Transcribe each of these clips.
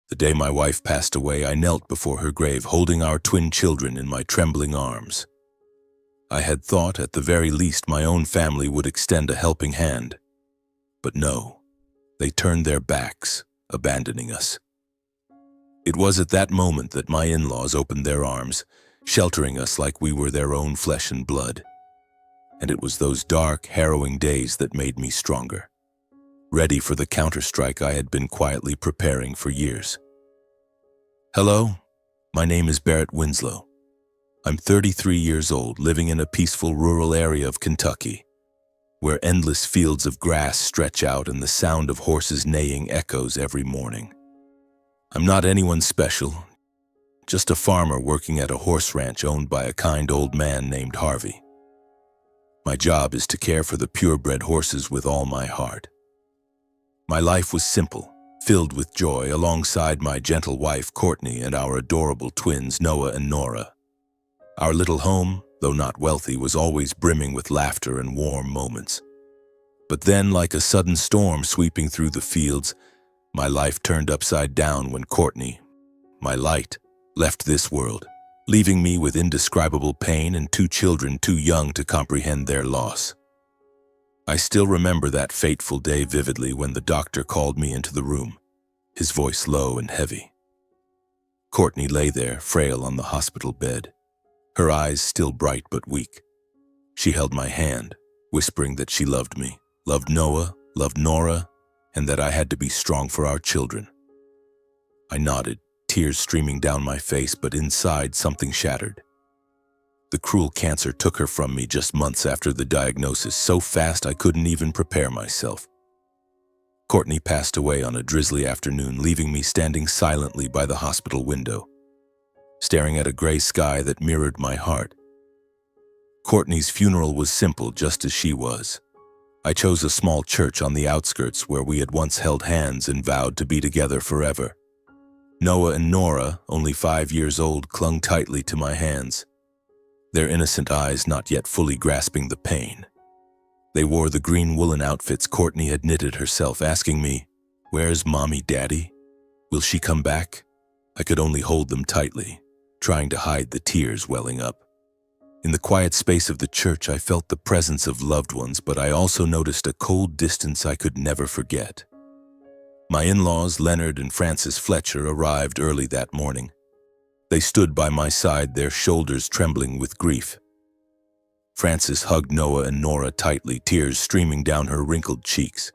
The day my wife passed away, I knelt before her grave, holding our twin children in my trembling arms. I had thought, at the very least, my own family would extend a helping hand. But no, they turned their backs, abandoning us. It was at that moment that my in-laws opened their arms, sheltering us like we were their own flesh and blood. And it was those dark, harrowing days that made me stronger, ready for the counterstrike I had been quietly preparing for years. Hello, my name is Barrett Winslow. I'm 33 years old, living in a peaceful rural area of Kentucky, where endless fields of grass stretch out and the sound of horses neighing echoes every morning. I'm not anyone special, just a farmer working at a horse ranch owned by a kind old man named Harvey. My job is to care for the purebred horses with all my heart. My life was simple, filled with joy, alongside my gentle wife Courtney and our adorable twins Noah and Nora. Our little home, though not wealthy, was always brimming with laughter and warm moments. But then, like a sudden storm sweeping through the fields, my life turned upside down when Courtney, my light, left this world, leaving me with indescribable pain and two children too young to comprehend their loss. I still remember that fateful day vividly, when the doctor called me into the room, his voice low and heavy. Courtney lay there, frail on the hospital bed, her eyes still bright but weak. She held my hand, whispering that she loved me, loved Noah, loved Nora, and that I had to be strong for our children. I nodded, tears streaming down my face, but inside something shattered. The cruel cancer took her from me just months after the diagnosis, so fast I couldn't even prepare myself. Courtney passed away on a drizzly afternoon, leaving me standing silently by the hospital window, staring at a gray sky that mirrored my heart. Courtney's funeral was simple, just as she was. I chose a small church on the outskirts where we had once held hands and vowed to be together forever. Noah and Nora, only 5 years old, clung tightly to my hands, their innocent eyes not yet fully grasping the pain. They wore the green woolen outfits Courtney had knitted herself, asking me, "Where's Mommy, Daddy? Will she come back?" I could only hold them tightly, trying to hide the tears welling up. In the quiet space of the church, I felt the presence of loved ones, but I also noticed a cold distance I could never forget. My in-laws, Leonard and Frances Fletcher, arrived early that morning. They stood by my side, their shoulders trembling with grief. Frances hugged Noah and Nora tightly, tears streaming down her wrinkled cheeks.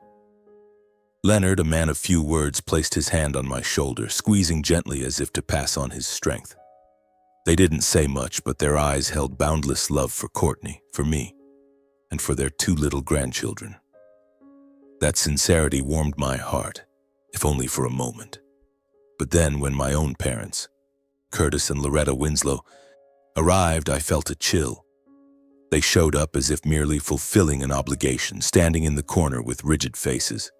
Leonard, a man of few words, placed his hand on my shoulder, squeezing gently as if to pass on his strength. They didn't say much, but their eyes held boundless love for Courtney, for me, and for their 2 little grandchildren. That sincerity warmed my heart, if only for a moment. But then, when my own parents, Curtis and Loretta Winslow, arrived, I felt a chill. They showed up as if merely fulfilling an obligation, standing in the corner with rigid faces.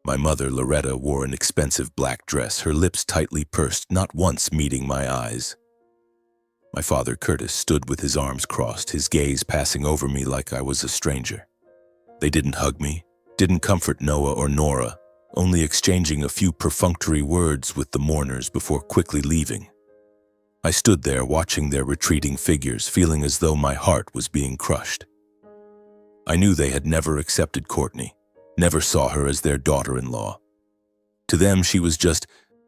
My mother, Loretta, wore an expensive black dress, her lips tightly pursed, not once meeting my eyes. My father, Curtis, stood with his arms crossed, his gaze passing over me like I was a stranger. They didn't hug me, didn't comfort Noah or Nora, only exchanging a few perfunctory words with the mourners before quickly leaving. I stood there watching their retreating figures, feeling as though my heart was being crushed. I knew they had never accepted Courtney, never saw her as their daughter-in-law. To them, she was just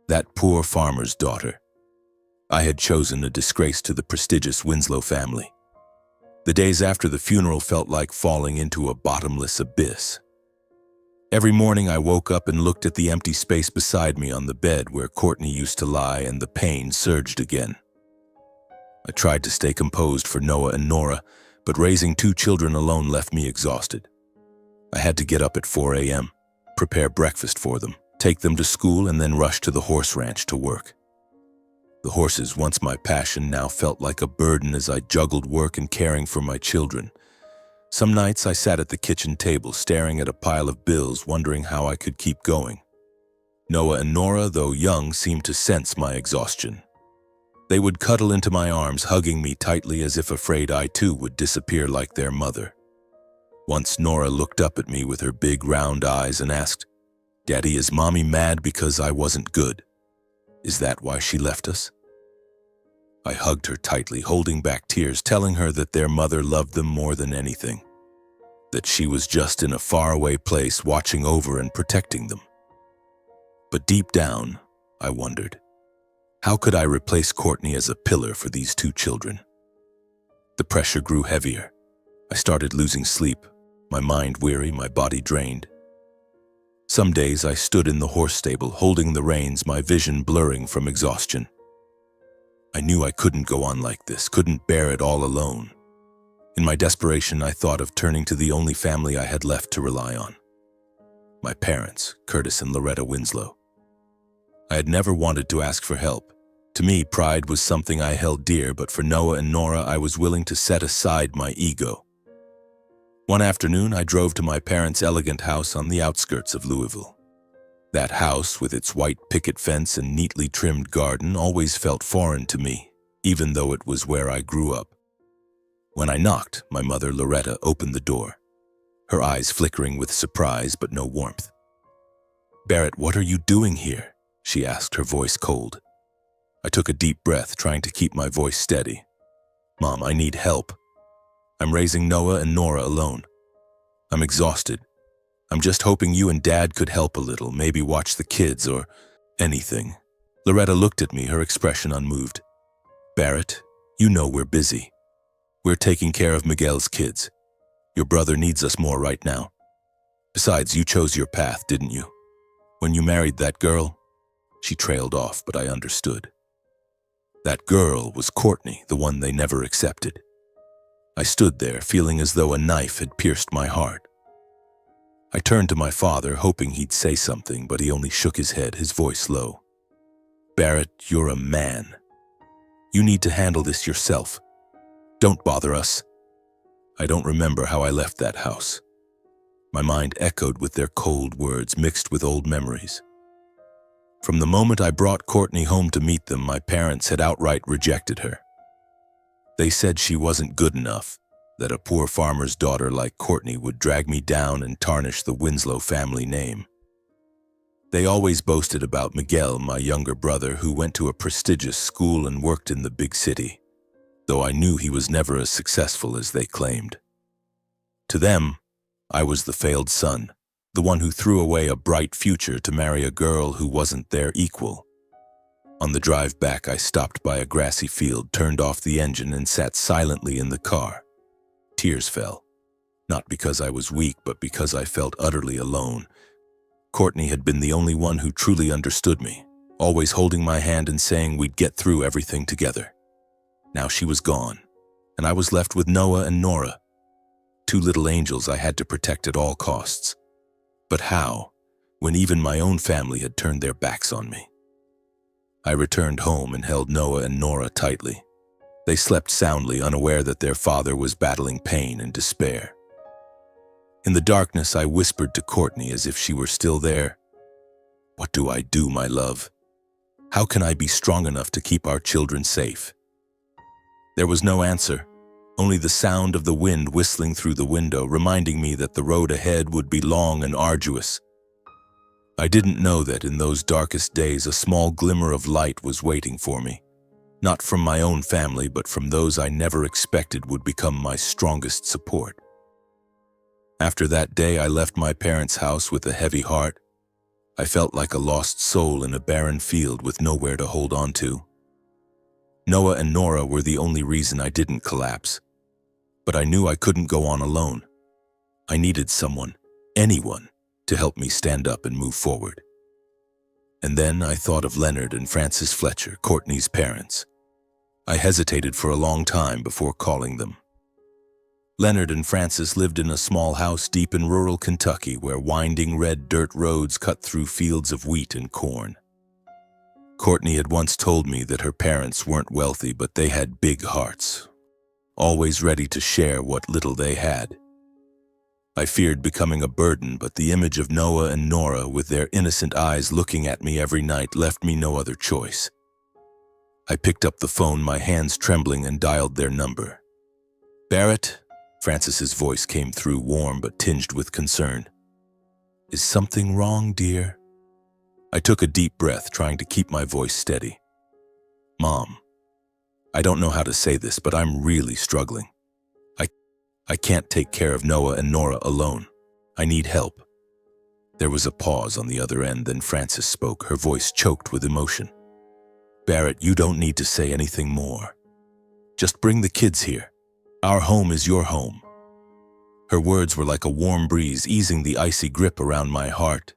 that poor farmer's daughter. I had chosen a disgrace to the prestigious Winslow family. The days after the funeral felt like falling into a bottomless abyss. Every morning I woke up and looked at the empty space beside me on the bed where Courtney used to lie, and the pain surged again. I tried to stay composed for Noah and Nora, but raising 2 children alone left me exhausted. I had to get up at 4 a.m., prepare breakfast for them, take them to school, and then rush to the horse ranch to work. The horses, once my passion, now felt like a burden as I juggled work and caring for my children. Some nights I sat at the kitchen table, staring at a pile of bills, wondering how I could keep going. Noah and Nora, though young, seemed to sense my exhaustion. They would cuddle into my arms, hugging me tightly as if afraid I too would disappear like their mother. Once Nora looked up at me with her big round eyes and asked, "Daddy, is Mommy mad because I wasn't good?" Is that why she left us? I hugged her tightly, holding back tears, telling her that their mother loved them more than anything, that she was just in a faraway place watching over and protecting them. But deep down, I wondered, how could I replace Courtney as a pillar for these two children? The pressure grew heavier. I started losing sleep, my mind weary, my body drained. Some days I stood in the horse stable, holding the reins, my vision blurring from exhaustion. I knew I couldn't go on like this, couldn't bear it all alone. In my desperation, I thought of turning to the only family I had left to rely on. My parents, Curtis and Loretta Winslow. I had never wanted to ask for help. To me, pride was something I held dear, but for Noah and Nora, I was willing to set aside my ego. One afternoon, I drove to my parents' elegant house on the outskirts of Louisville. That house, with its white picket fence and neatly trimmed garden, always felt foreign to me, even though it was where I grew up. When I knocked, my mother, Loretta, opened the door, her eyes flickering with surprise but no warmth. "Barrett, what are you doing here?" she asked, her voice cold. I took a deep breath, trying to keep my voice steady. "Mom, I need help. I'm raising Noah and Nora alone. I'm exhausted. I'm just hoping you and Dad could help a little, maybe watch the kids or anything." Loretta looked at me, her expression unmoved. "Barrett, you know we're busy. We're taking care of Miguel's kids. Your brother needs us more right now. Besides, you chose your path, didn't you? When you married that girl." She trailed off, but I understood. That girl was Courtney, the one they never accepted. I stood there, feeling as though a knife had pierced my heart. I turned to my father, hoping he'd say something, but he only shook his head, his voice low. "Barrett, you're a man. You need to handle this yourself. Don't bother us." I don't remember how I left that house. My mind echoed with their cold words, mixed with old memories. From the moment I brought Courtney home to meet them, my parents had outright rejected her. They said she wasn't good enough, that a poor farmer's daughter like Courtney would drag me down and tarnish the Winslow family name. They always boasted about Miguel, my younger brother, who went to a prestigious school and worked in the big city, though I knew he was never as successful as they claimed. To them, I was the failed son, the one who threw away a bright future to marry a girl who wasn't their equal. On the drive back, I stopped by a grassy field, turned off the engine, and sat silently in the car. Tears fell, not because I was weak, but because I felt utterly alone. Courtney had been the only one who truly understood me, always holding my hand and saying we'd get through everything together. Now she was gone, and I was left with Noah and Nora, two little angels I had to protect at all costs. But how, when even my own family had turned their backs on me? I returned home and held Noah and Nora tightly. They slept soundly, unaware that their father was battling pain and despair. In the darkness, I whispered to Courtney as if she were still there. "What do I do, my love? How can I be strong enough to keep our children safe?" There was no answer, only the sound of the wind whistling through the window, reminding me that the road ahead would be long and arduous. I didn't know that in those darkest days a small glimmer of light was waiting for me, not from my own family, but from those I never expected would become my strongest support. After that day, I left my parents' house with a heavy heart. I felt like a lost soul in a barren field with nowhere to hold on to. Noah and Nora were the only reason I didn't collapse. But I knew I couldn't go on alone. I needed someone, anyone, to help me stand up and move forward. And then I thought of Leonard and Frances Fletcher, Courtney's parents. I hesitated for a long time before calling them. Leonard and Frances lived in a small house deep in rural Kentucky where winding red dirt roads cut through fields of wheat and corn. Courtney had once told me that her parents weren't wealthy, but they had big hearts, always ready to share what little they had. I feared becoming a burden, but the image of Noah and Nora with their innocent eyes looking at me every night left me no other choice. I picked up the phone, my hands trembling, and dialed their number. "Barrett?" Frances's voice came through, warm but tinged with concern. "Is something wrong, dear?" I took a deep breath, trying to keep my voice steady. Mom, I don't know how to say this, but I'm really struggling. I can't take care of Noah and Nora alone. I need help. There was a pause on the other end, then Frances spoke, her voice choked with emotion. Barrett, you don't need to say anything more. Just bring the kids here. Our home is your home. Her words were like a warm breeze, easing the icy grip around my heart.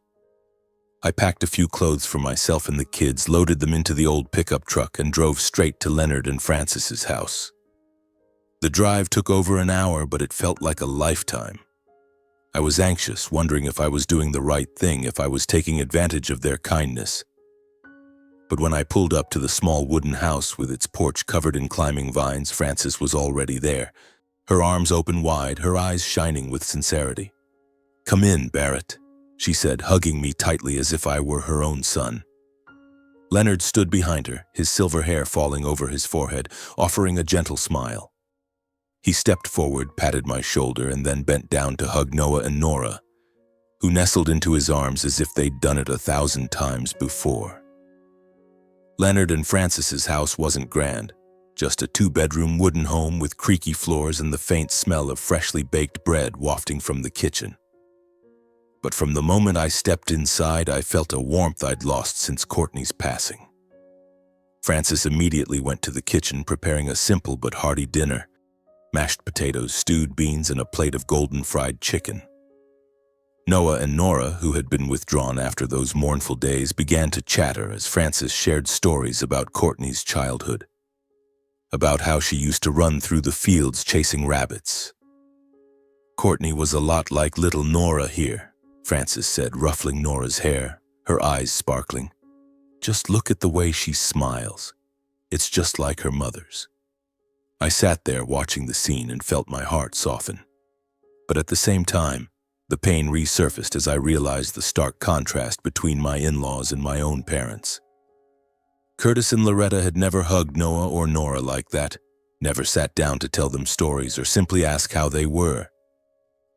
I packed a few clothes for myself and the kids, loaded them into the old pickup truck, and drove straight to Leonard and Frances's house. The drive took over an hour, but it felt like a lifetime. I was anxious, wondering if I was doing the right thing, if I was taking advantage of their kindness. But when I pulled up to the small wooden house with its porch covered in climbing vines, Frances was already there, her arms open wide, her eyes shining with sincerity. Come in, Barrett, she said, hugging me tightly as if I were her own son. Leonard stood behind her, his silver hair falling over his forehead, offering a gentle smile. He stepped forward, patted my shoulder, and then bent down to hug Noah and Nora, who nestled into his arms as if they'd done it 1,000 times before. Leonard and Frances's house wasn't grand, just a 2-bedroom wooden home with creaky floors and the faint smell of freshly baked bread wafting from the kitchen. But from the moment I stepped inside, I felt a warmth I'd lost since Courtney's passing. Frances immediately went to the kitchen, preparing a simple but hearty dinner: mashed potatoes, stewed beans, and a plate of golden fried chicken. Noah and Nora, who had been withdrawn after those mournful days, began to chatter as Frances shared stories about Courtney's childhood, about how she used to run through the fields chasing rabbits. Courtney was a lot like little Nora here, Frances said, ruffling Nora's hair, her eyes sparkling. Just look at the way she smiles. It's just like her mother's. I sat there watching the scene and felt my heart soften. But at the same time, the pain resurfaced as I realized the stark contrast between my in-laws and my own parents. Curtis and Loretta had never hugged Noah or Nora like that, never sat down to tell them stories or simply ask how they were.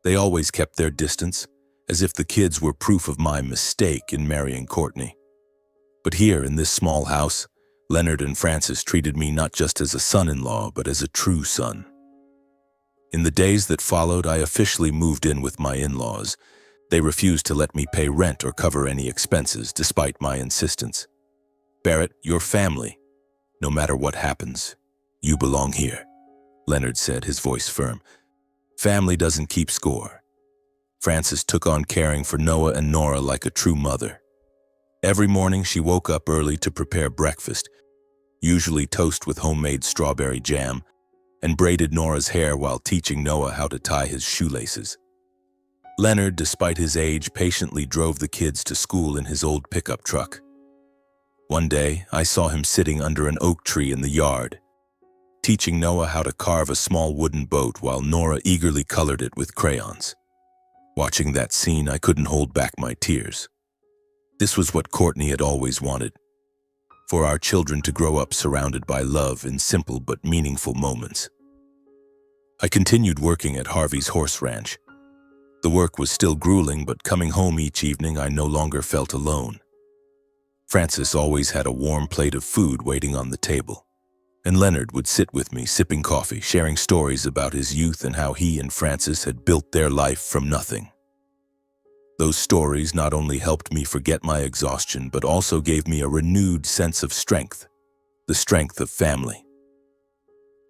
They always kept their distance, as if the kids were proof of my mistake in marrying Courtney. But here in this small house, Leonard and Frances treated me not just as a son-in-law, but as a true son. In the days that followed, I officially moved in with my in-laws. They refused to let me pay rent or cover any expenses, despite my insistence. Barrett, your family. No matter what happens, you belong here, Leonard said, his voice firm. Family doesn't keep score. Frances took on caring for Noah and Nora like a true mother. Every morning she woke up early to prepare breakfast, usually toast with homemade strawberry jam, and braided Nora's hair while teaching Noah how to tie his shoelaces. Leonard, despite his age, patiently drove the kids to school in his old pickup truck. One day, I saw him sitting under an oak tree in the yard, teaching Noah how to carve a small wooden boat while Nora eagerly colored it with crayons. Watching that scene, I couldn't hold back my tears. This was what Courtney had always wanted, for our children to grow up surrounded by love in simple but meaningful moments. I continued working at Harvey's horse ranch. The work was still grueling, but coming home each evening, I no longer felt alone. Frances always had a warm plate of food waiting on the table, and Leonard would sit with me sipping coffee, sharing stories about his youth and how he and Frances had built their life from nothing. Those stories not only helped me forget my exhaustion, but also gave me a renewed sense of strength, the strength of family.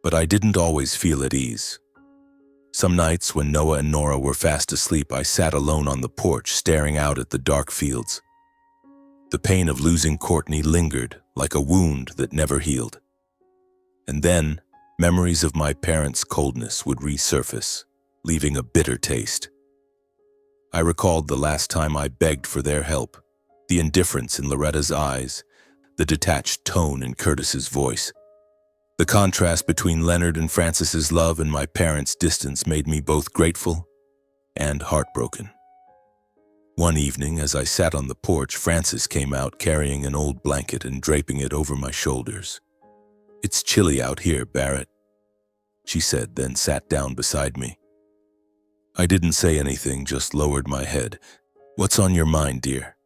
But I didn't always feel at ease. Some nights when Noah and Nora were fast asleep, I sat alone on the porch, staring out at the dark fields. The pain of losing Courtney lingered like a wound that never healed. And then, memories of my parents' coldness would resurface, leaving a bitter taste. I recalled the last time I begged for their help, the indifference in Loretta's eyes, the detached tone in Curtis's voice. The contrast between Leonard and Frances's love and my parents' distance made me both grateful and heartbroken. One evening, as I sat on the porch, Frances came out carrying an old blanket and draping it over my shoulders. "It's chilly out here, Barrett," she said, then sat down beside me. I didn't say anything, just lowered my head. "What's on your mind, dear?"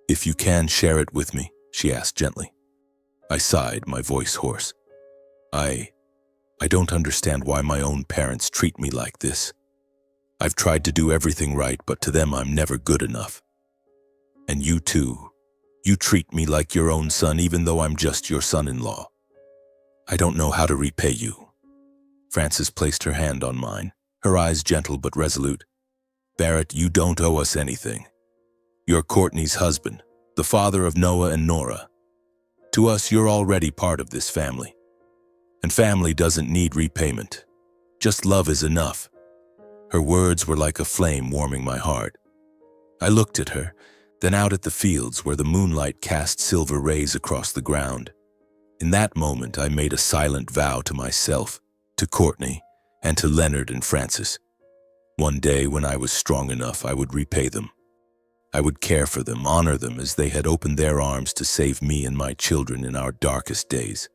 "If you can share it with me," she asked gently. I sighed, my voice hoarse. I don't understand why my own parents treat me like this. I've tried to do everything right, but to them I'm never good enough. And you too. You treat me like your own son even though I'm just your son-in-law. I don't know how to repay you." Frances placed her hand on mine, her eyes gentle but resolute. "Barrett, you don't owe us anything. You're Courtney's husband, the father of Noah and Nora. To us, you're already part of this family. And family doesn't need repayment. Just love is enough." Her words were like a flame warming my heart. I looked at her, then out at the fields where the moonlight cast silver rays across the ground. In that moment, I made a silent vow to myself, to Courtney, and to Leonard and Frances. One day, when I was strong enough, I would repay them. I would care for them, honor them as they had opened their arms to save me and my children in our darkest days.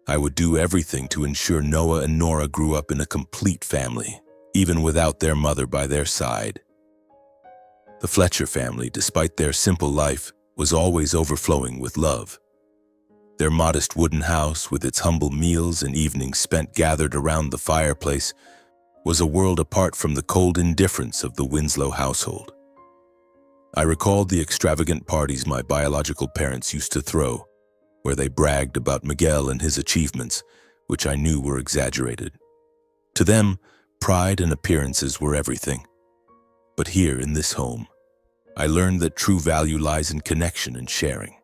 I would do everything to ensure Noah and Nora grew up in a complete family, even without their mother by their side. The Fletcher family, despite their simple life, was always overflowing with love. Their modest wooden house, with its humble meals and evenings spent gathered around the fireplace, was a world apart from the cold indifference of the Winslow household. I recalled the extravagant parties my biological parents used to throw, where they bragged about Miguel and his achievements, which I knew were exaggerated. To them, pride and appearances were everything. But here in this home, I learned that true value lies in connection and sharing.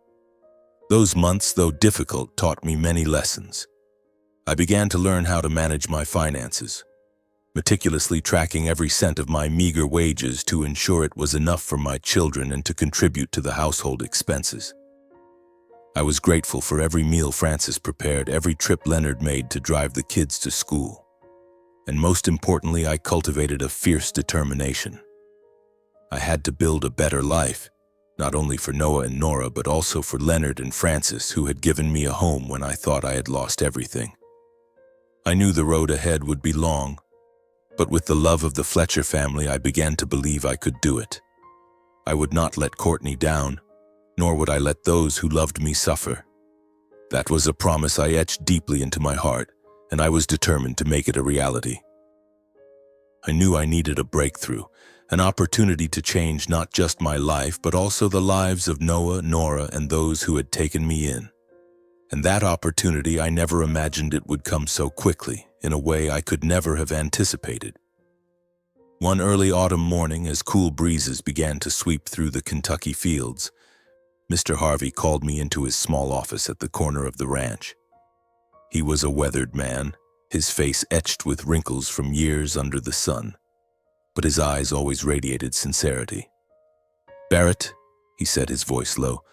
Those months, though difficult, taught me many lessons. I began to learn how to manage my finances, meticulously tracking every cent of my meager wages to ensure it was enough for my children and to contribute to the household expenses. I was grateful for every meal Frances prepared, every trip Leonard made to drive the kids to school. And most importantly, I cultivated a fierce determination. I had to build a better life, not only for Noah and Nora, but also for Leonard and Frances, who had given me a home when I thought I had lost everything. I knew the road ahead would be long, but with the love of the Fletcher family, I began to believe I could do it. I would not let Courtney down, nor would I let those who loved me suffer. That was a promise I etched deeply into my heart, and I was determined to make it a reality. I knew I needed a breakthrough, an opportunity to change not just my life, but also the lives of Noah, Nora, and those who had taken me in. And that opportunity, I never imagined it would come so quickly, in a way I could never have anticipated. One early autumn morning, as cool breezes began to sweep through the Kentucky fields, Mr. Harvey called me into his small office at the corner of the ranch. He was a weathered man, his face etched with wrinkles from years under the sun, but his eyes always radiated sincerity. "Barrett," he said, his voice low,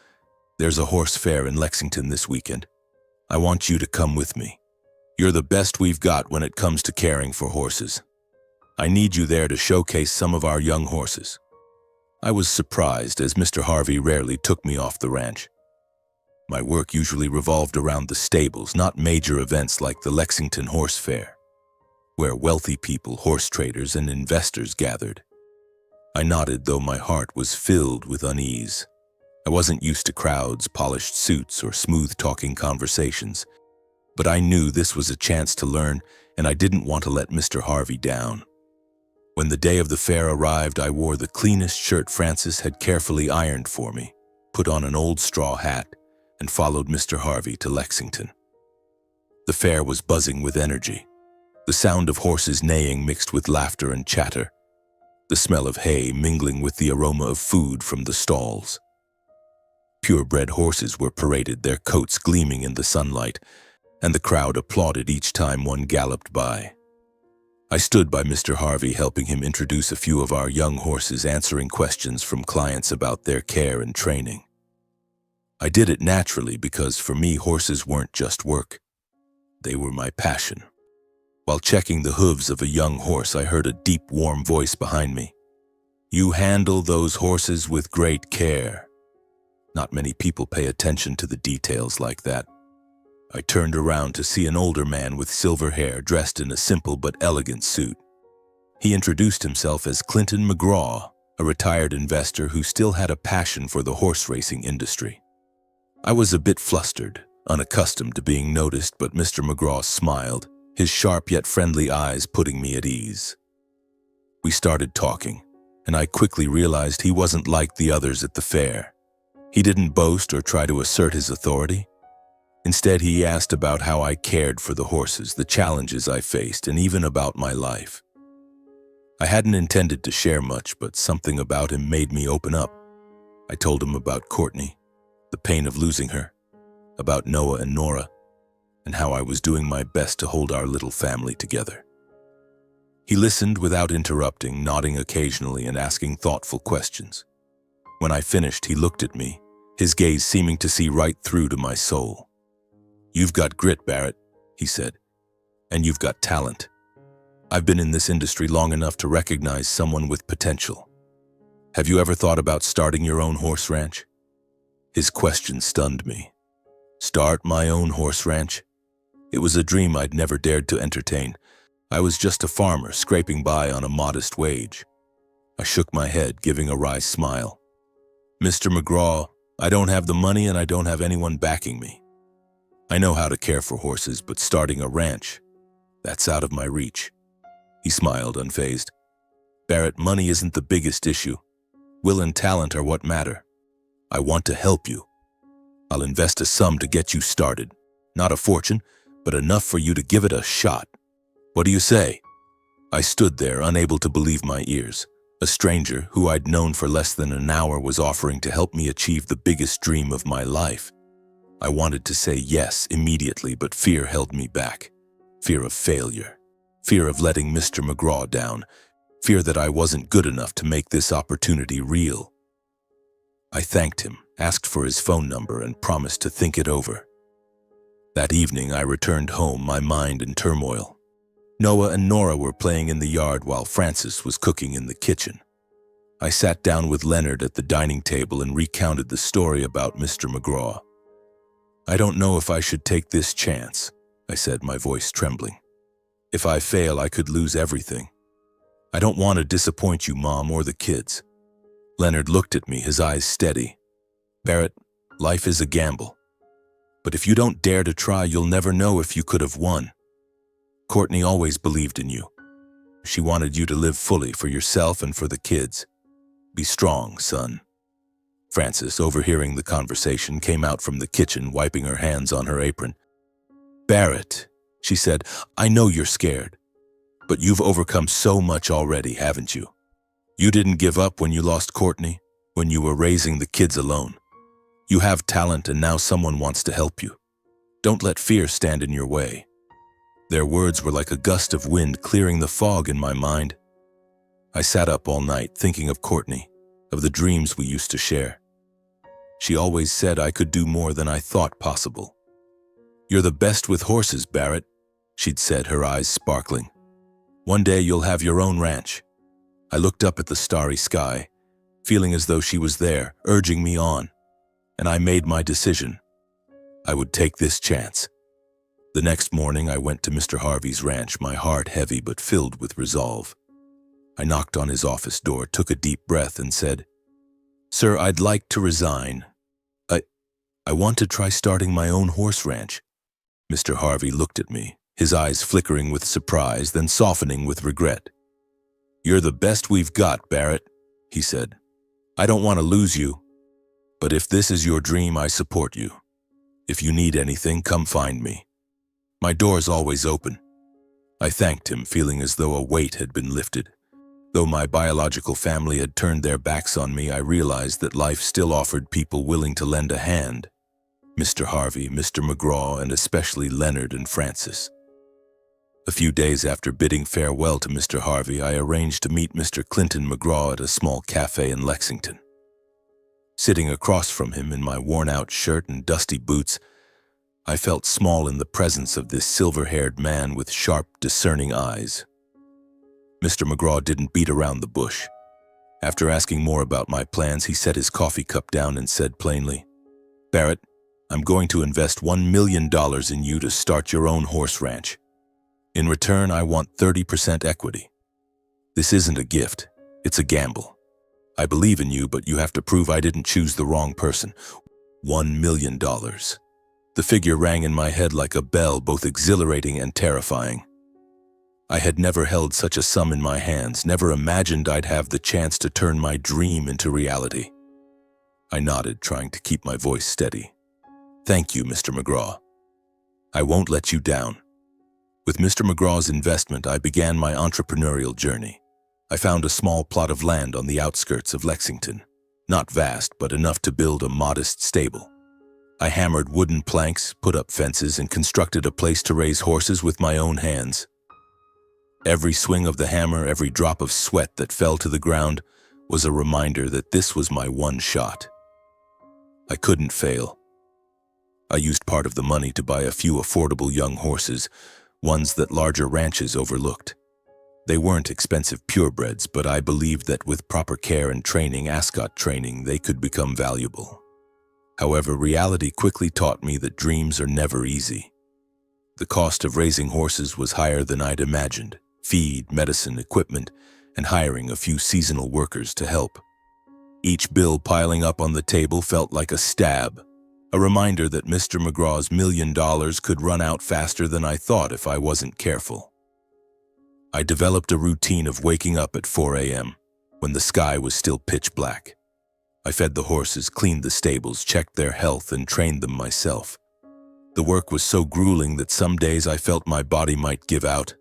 "there's a horse fair in Lexington this weekend. I want you to come with me. You're the best we've got when it comes to caring for horses. I need you there to showcase some of our young horses." I was surprised, as Mr. Harvey rarely took me off the ranch. My work usually revolved around the stables, not major events like the Lexington Horse Fair, where wealthy people, horse traders, and investors gathered. I nodded, though my heart was filled with unease. I wasn't used to crowds, polished suits, or smooth-talking conversations, but I knew this was a chance to learn, and I didn't want to let Mr. Harvey down. When the day of the fair arrived, I wore the cleanest shirt Frances had carefully ironed for me, put on an old straw hat, and followed Mr. Harvey to Lexington. The fair was buzzing with energy. The sound of horses neighing mixed with laughter and chatter, the smell of hay mingling with the aroma of food from the stalls. Purebred horses were paraded, their coats gleaming in the sunlight, and the crowd applauded each time one galloped by. I stood by Mr. Harvey, helping him introduce a few of our young horses, answering questions from clients about their care and training. I did it naturally because for me, horses weren't just work. They were my passion. While checking the hooves of a young horse, I heard a deep, warm voice behind me. "You handle those horses with great care." Not many people pay attention to the details like that. I turned around to see an older man with silver hair, dressed in a simple but elegant suit. He introduced himself as Clinton McGraw, a retired investor who still had a passion for the horse racing industry. I was a bit flustered, unaccustomed to being noticed, but Mr. McGraw smiled, his sharp yet friendly eyes putting me at ease. We started talking, and I quickly realized he wasn't like the others at the fair. He didn't boast or try to assert his authority. Instead, he asked about how I cared for the horses, the challenges I faced, and even about my life. I hadn't intended to share much, but something about him made me open up. I told him about Courtney, the pain of losing her, about Noah and Nora, and how I was doing my best to hold our little family together. He listened without interrupting, nodding occasionally and asking thoughtful questions. When I finished, he looked at me, his gaze seeming to see right through to my soul. "You've got grit, Barrett," he said, "and you've got talent. I've been in this industry long enough to recognize someone with potential. Have you ever thought about starting your own horse ranch?" His question stunned me. Start my own horse ranch? It was a dream I'd never dared to entertain. I was just a farmer scraping by on a modest wage. I shook my head, giving a wry smile. "Mr. McGraw, I don't have the money and I don't have anyone backing me. I know how to care for horses, but starting a ranch, that's out of my reach." He smiled, unfazed. "Barrett, money isn't the biggest issue. Will and talent are what matter. I want to help you. I'll invest a sum to get you started. Not a fortune, but enough for you to give it a shot. What do you say?" I stood there, unable to believe my ears. A stranger, who I'd known for less than an hour, was offering to help me achieve the biggest dream of my life. I wanted to say yes immediately, but fear held me back. Fear of failure. Fear of letting Mr. McGraw down. Fear that I wasn't good enough to make this opportunity real. I thanked him, asked for his phone number, and promised to think it over. That evening, I returned home, my mind in turmoil. Noah and Nora were playing in the yard while Francis was cooking in the kitchen. I sat down with Leonard at the dining table and recounted the story about Mr. McGraw. "I don't know if I should take this chance," I said, my voice trembling. "If I fail, I could lose everything. I don't want to disappoint you, Mom, or the kids." Leonard looked at me, his eyes steady. "Barrett, life is a gamble. But if you don't dare to try, you'll never know if you could have won. Courtney always believed in you. She wanted you to live fully for yourself and for the kids. Be strong, son." Frances, overhearing the conversation, came out from the kitchen, wiping her hands on her apron. "Barrett," she said, "I know you're scared, but you've overcome so much already, haven't you? You didn't give up when you lost Courtney, when you were raising the kids alone. You have talent, and now someone wants to help you. Don't let fear stand in your way." Their words were like a gust of wind clearing the fog in my mind. I sat up all night thinking of Courtney, of the dreams we used to share. She always said I could do more than I thought possible. "You're the best with horses, Barrett," she'd said, her eyes sparkling. "One day you'll have your own ranch." I looked up at the starry sky, feeling as though she was there, urging me on, and I made my decision. I would take this chance. The next morning, I went to Mr. Harvey's ranch, my heart heavy but filled with resolve. I knocked on his office door, took a deep breath, and said, "Sir, I'd like to resign. I want to try starting my own horse ranch." Mr. Harvey looked at me, his eyes flickering with surprise, then softening with regret. "You're the best we've got, Barrett," he said. "I don't want to lose you, but if this is your dream, I support you. If you need anything, come find me. My door's always open." I thanked him, feeling as though a weight had been lifted. Though my biological family had turned their backs on me, I realized that life still offered people willing to lend a hand. Mr. Harvey, Mr. McGraw, and especially Leonard and Francis. A few days after bidding farewell to Mr. Harvey, I arranged to meet Mr. Clinton McGraw at a small cafe in Lexington. Sitting across from him in my worn-out shirt and dusty boots, I felt small in the presence of this silver-haired man with sharp, discerning eyes. Mr. McGraw didn't beat around the bush. After asking more about my plans, he set his coffee cup down and said plainly, "Barrett, I'm going to invest $1 million in you to start your own horse ranch. In return, I want 30% equity. This isn't a gift, it's a gamble. I believe in you, but you have to prove I didn't choose the wrong person. $1 million. The figure rang in my head like a bell, both exhilarating and terrifying. I had never held such a sum in my hands, never imagined I'd have the chance to turn my dream into reality. I nodded, trying to keep my voice steady. Thank you, Mr. McGraw. I won't let you down. With Mr. McGraw's investment, I began my entrepreneurial journey. I found a small plot of land on the outskirts of Lexington. Not vast, but enough to build a modest stable. I hammered wooden planks, put up fences, and constructed a place to raise horses with my own hands. Every swing of the hammer, every drop of sweat that fell to the ground was a reminder that this was my one shot. I couldn't fail. I used part of the money to buy a few affordable young horses, ones that larger ranches overlooked. They weren't expensive purebreds, but I believed that with proper care and training, ascot training, they could become valuable. However, reality quickly taught me that dreams are never easy. The cost of raising horses was higher than I'd imagined: feed, medicine, equipment, and hiring a few seasonal workers to help. Each bill piling up on the table felt like a stab, a reminder that Mr. McGraw's $1 million could run out faster than I thought if I wasn't careful. I developed a routine of waking up at 4 a.m., when the sky was still pitch black. I fed the horses, cleaned the stables, checked their health, and trained them myself. The work was so grueling that some days I felt my body might give out.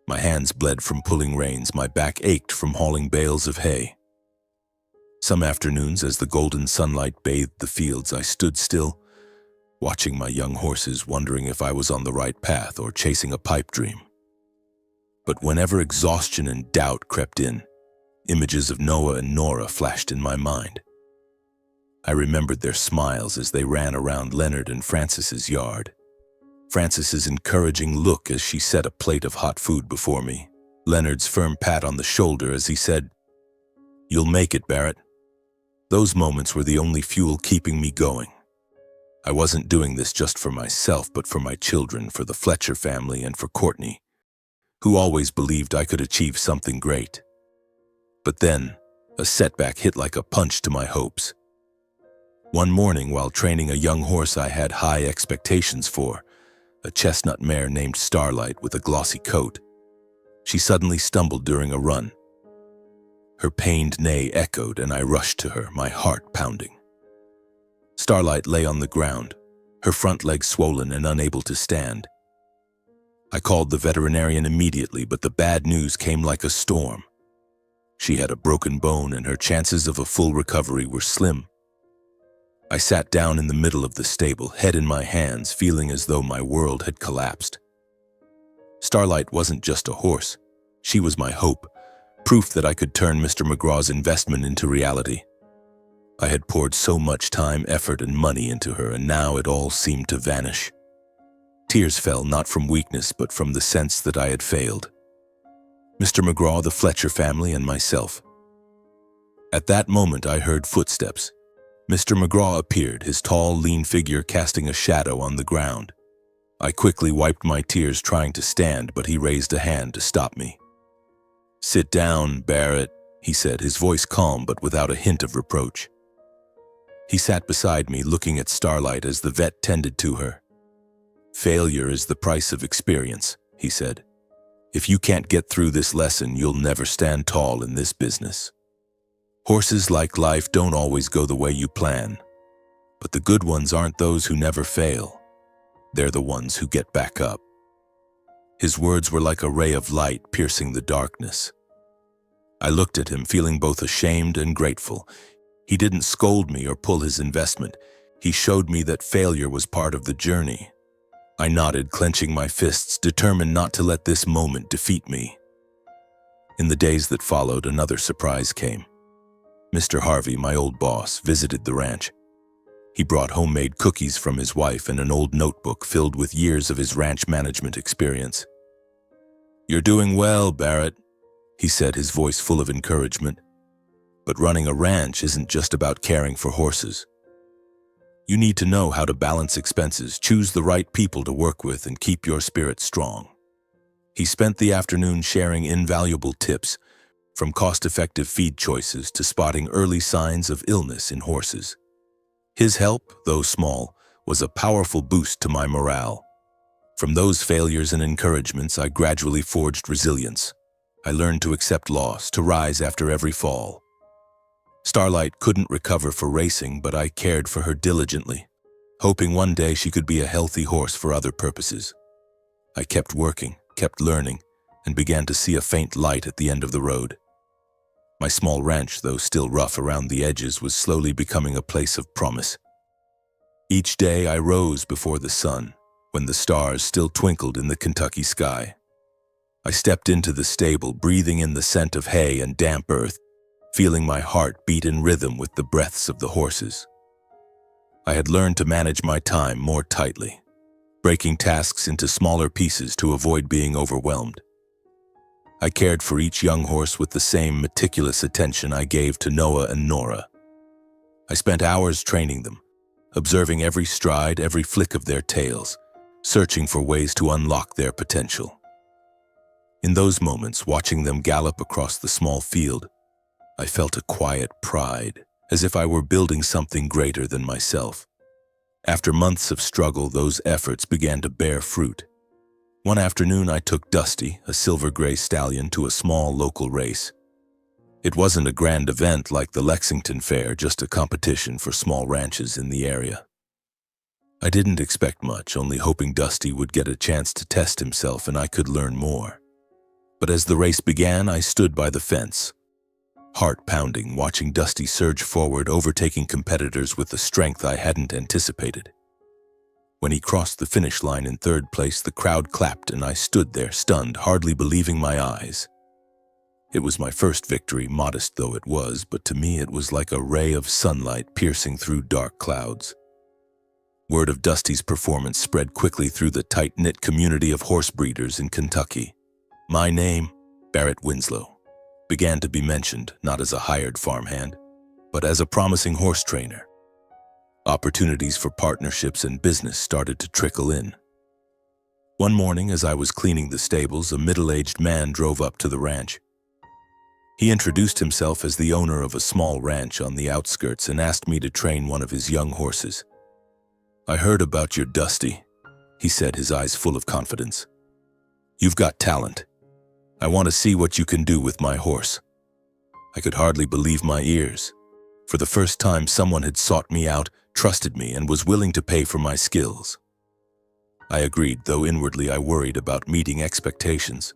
My hands bled from pulling reins, my back ached from hauling bales of hay. Some afternoons, as the golden sunlight bathed the fields, I stood still, watching my young horses, wondering if I was on the right path or chasing a pipe dream. But whenever exhaustion and doubt crept in, images of Noah and Nora flashed in my mind. I remembered their smiles as they ran around Leonard and Francis's yard. Francis's encouraging look as she set a plate of hot food before me. Leonard's firm pat on the shoulder as he said, "You'll make it, Barrett." Those moments were the only fuel keeping me going. I wasn't doing this just for myself, but for my children, for the Fletcher family, and for Courtney, who always believed I could achieve something great. But then, a setback hit like a punch to my hopes. One morning, while training a young horse I had high expectations for, a chestnut mare named Starlight with a glossy coat, she suddenly stumbled during a run. Her pained neigh echoed, and I rushed to her, my heart pounding. Starlight lay on the ground, her front leg swollen and unable to stand. I called the veterinarian immediately, but the bad news came like a storm. She had a broken bone, and her chances of a full recovery were slim. I sat down in the middle of the stable, head in my hands, feeling as though my world had collapsed. Starlight wasn't just a horse. She was my hope, proof that I could turn Mr. McGraw's investment into reality. I had poured so much time, effort, and money into her, and now it all seemed to vanish. Tears fell, not from weakness, but from the sense that I had failed. Mr. McGraw, the Fletcher family, and myself. At that moment, I heard footsteps. Mr. McGraw appeared, his tall, lean figure casting a shadow on the ground. I quickly wiped my tears, trying to stand, but he raised a hand to stop me. "Sit down, Barrett," he said, his voice calm but without a hint of reproach. He sat beside me, looking at Starlight as the vet tended to her. "Failure is the price of experience," he said. "If you can't get through this lesson, you'll never stand tall in this business. Horses, like life, don't always go the way you plan. But the good ones aren't those who never fail. They're the ones who get back up." His words were like a ray of light piercing the darkness. I looked at him, feeling both ashamed and grateful. He didn't scold me or pull his investment. He showed me that failure was part of the journey. I nodded, clenching my fists, determined not to let this moment defeat me. In the days that followed, another surprise came. Mr. Harvey, my old boss, visited the ranch. He brought homemade cookies from his wife and an old notebook filled with years of his ranch management experience. "You're doing well, Barrett," he said, his voice full of encouragement. "But running a ranch isn't just about caring for horses. You need to know how to balance expenses, choose the right people to work with, and keep your spirit strong." He spent the afternoon sharing invaluable tips, from cost-effective feed choices to spotting early signs of illness in horses. His help, though small, was a powerful boost to my morale. From those failures and encouragements, I gradually forged resilience. I learned to accept loss, to rise after every fall. Starlight couldn't recover for racing, but I cared for her diligently, hoping one day she could be a healthy horse for other purposes. I kept working, kept learning, and began to see a faint light at the end of the road. My small ranch, though still rough around the edges, was slowly becoming a place of promise. Each day I rose before the sun, when the stars still twinkled in the Kentucky sky. I stepped into the stable, breathing in the scent of hay and damp earth, feeling my heart beat in rhythm with the breaths of the horses. I had learned to manage my time more tightly, breaking tasks into smaller pieces to avoid being overwhelmed. I cared for each young horse with the same meticulous attention I gave to Noah and Nora. I spent hours training them, observing every stride, every flick of their tails, searching for ways to unlock their potential. In those moments, watching them gallop across the small field, I felt a quiet pride, as if I were building something greater than myself. After months of struggle, those efforts began to bear fruit. One afternoon, I took Dusty, a silver-gray stallion, to a small local race. It wasn't a grand event like the Lexington Fair, just a competition for small ranches in the area. I didn't expect much, only hoping Dusty would get a chance to test himself and I could learn more. But as the race began, I stood by the fence, heart pounding, watching Dusty surge forward, overtaking competitors with a strength I hadn't anticipated. When he crossed the finish line in third place, the crowd clapped and I stood there, stunned, hardly believing my eyes. It was my first victory, modest though it was, but to me it was like a ray of sunlight piercing through dark clouds. Word of Dusty's performance spread quickly through the tight-knit community of horse breeders in Kentucky. My name, Barrett Winslow, began to be mentioned, not as a hired farmhand, but as a promising horse trainer. Opportunities for partnerships and business started to trickle in. One morning, as I was cleaning the stables, a middle-aged man drove up to the ranch. He introduced himself as the owner of a small ranch on the outskirts and asked me to train one of his young horses. "I heard about your Dusty," he said, his eyes full of confidence. "You've got talent. I want to see what you can do with my horse." I could hardly believe my ears. For the first time, someone had sought me out, trusted me, and was willing to pay for my skills. I agreed, though inwardly I worried about meeting expectations.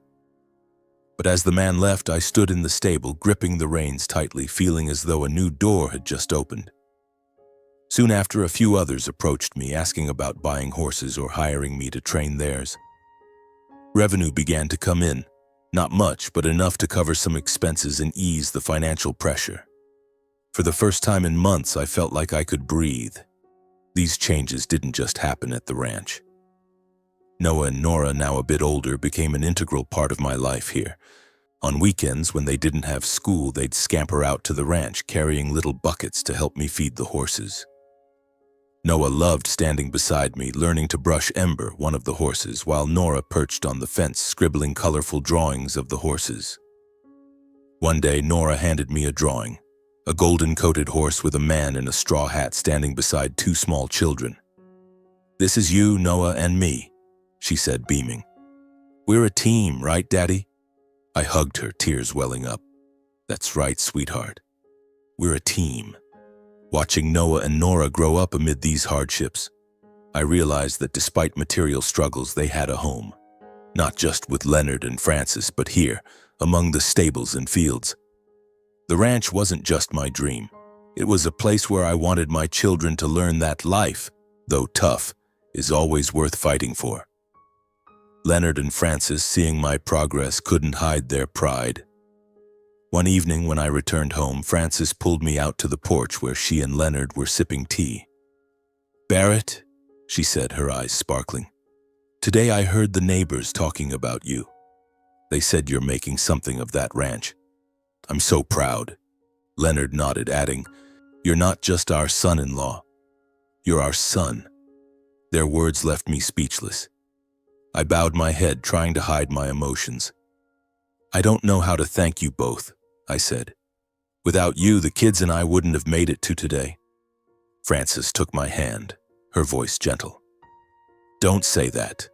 But as the man left, I stood in the stable, gripping the reins tightly, feeling as though a new door had just opened. Soon after, a few others approached me, asking about buying horses or hiring me to train theirs. Revenue began to come in. Not much, but enough to cover some expenses and ease the financial pressure. For the first time in months, I felt like I could breathe. These changes didn't just happen at the ranch. Noah and Nora, now a bit older, became an integral part of my life here. On weekends, when they didn't have school, they'd scamper out to the ranch, carrying little buckets to help me feed the horses. Noah loved standing beside me, learning to brush Ember, one of the horses, while Nora perched on the fence, scribbling colorful drawings of the horses. One day, Nora handed me a drawing. A golden-coated horse with a man in a straw hat standing beside two small children. "This is you, Noah, and me," she said, beaming. "We're a team, right, Daddy?" I hugged her, tears welling up. "That's right, sweetheart. We're a team." Watching Noah and Nora grow up amid these hardships, I realized that despite material struggles, they had a home. Not just with Leonard and Francis, but here, among the stables and fields. The ranch wasn't just my dream. It was a place where I wanted my children to learn that life, though tough, is always worth fighting for. Leonard and Francis, seeing my progress, couldn't hide their pride. One evening when I returned home, Francis pulled me out to the porch where she and Leonard were sipping tea. "Barrett," she said, her eyes sparkling, "today I heard the neighbors talking about you. They said you're making something of that ranch. I'm so proud." Leonard nodded, adding, "You're not just our son-in-law. You're our son." Their words left me speechless. I bowed my head, trying to hide my emotions. "I don't know how to thank you both," I said. "Without you, the kids and I wouldn't have made it to today." Frances took my hand, her voice gentle. "Don't say that.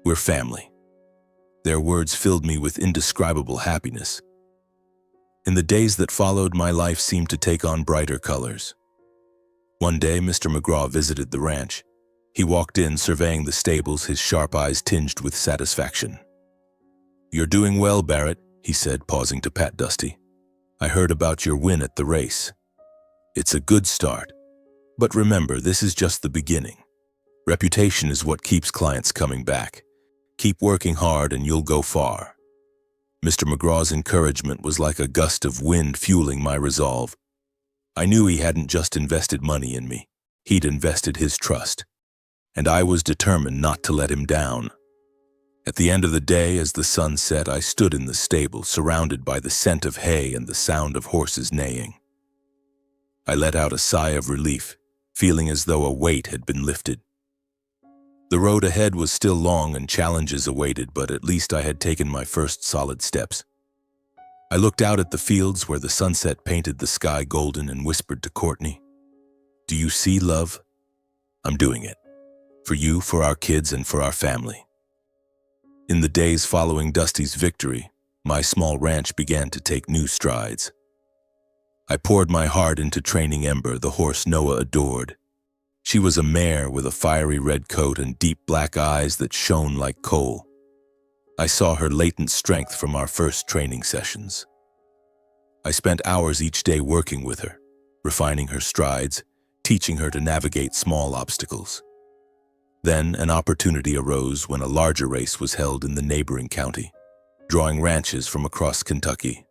We're family." Their words filled me with indescribable happiness. In the days that followed, my life seemed to take on brighter colors. One day, Mr. McGraw visited the ranch. He walked in, surveying the stables, his sharp eyes tinged with satisfaction. "You're doing well, Barrett," he said, pausing to pat Dusty. "I heard about your win at the race. It's a good start. But remember, this is just the beginning. Reputation is what keeps clients coming back. Keep working hard and you'll go far." Mr. McGraw's encouragement was like a gust of wind fueling my resolve. I knew he hadn't just invested money in me. He'd invested his trust. And I was determined not to let him down. At the end of the day, as the sun set, I stood in the stable, surrounded by the scent of hay and the sound of horses neighing. I let out a sigh of relief, feeling as though a weight had been lifted. The road ahead was still long and challenges awaited, but at least I had taken my first solid steps. I looked out at the fields where the sunset painted the sky golden and whispered to Courtney, "Do you see, love? I'm doing it. For you, for our kids, and for our family." In the days following Dusty's victory, my small ranch began to take new strides. I poured my heart into training Ember, the horse Noah adored. She was a mare with a fiery red coat and deep black eyes that shone like coal. I saw her latent strength from our first training sessions. I spent hours each day working with her, refining her strides, teaching her to navigate small obstacles. Then an opportunity arose when a larger race was held in the neighboring county, drawing ranches from across Kentucky.